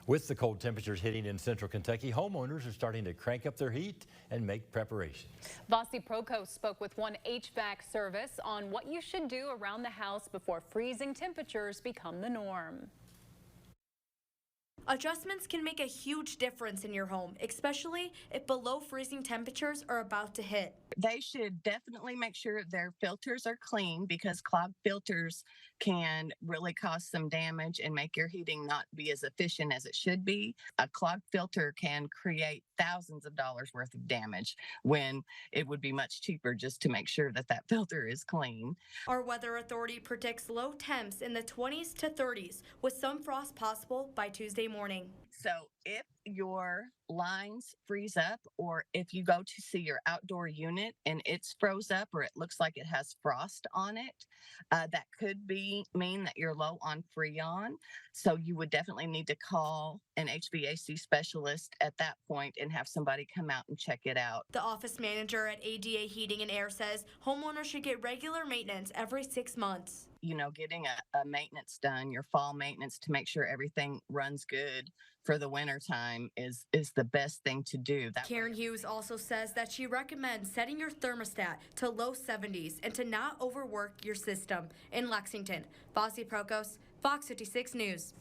With the cold temperatures hitting in central Kentucky, homeowners are starting to crank up their heat and make preparations. Vasi Prokos spoke with one HVAC service on what you should do around the house before freezing temperatures become the norm. Adjustments can make a huge difference in your home, especially if below freezing temperatures are about to hit. They should definitely make sure their filters are clean because clogged filters can really cause some damage and make your heating not be as efficient as it should be. A clogged filter can create thousands of dollars worth of damage when it would be much cheaper just to make sure that that filter is clean. Our weather authority predicts low temps in the 20s to 30s with some frost possible by Tuesday morning. So if your lines freeze up or if you go to see your outdoor unit and it's froze up or it looks like it has frost on it, that could mean that you're low on Freon. So you would definitely need to call an HVAC specialist at that point and have somebody come out and check it out. The office manager at ADA Heating and Air says homeowners should get regular maintenance every 6 months. You know, getting a maintenance done, your fall maintenance to make sure everything runs good for the winter time is the best thing to do. Karen Hughes also says that she recommends setting your thermostat to low 70s and to not overwork your system. In Lexington, Vasi Prokos, Fox 56 News.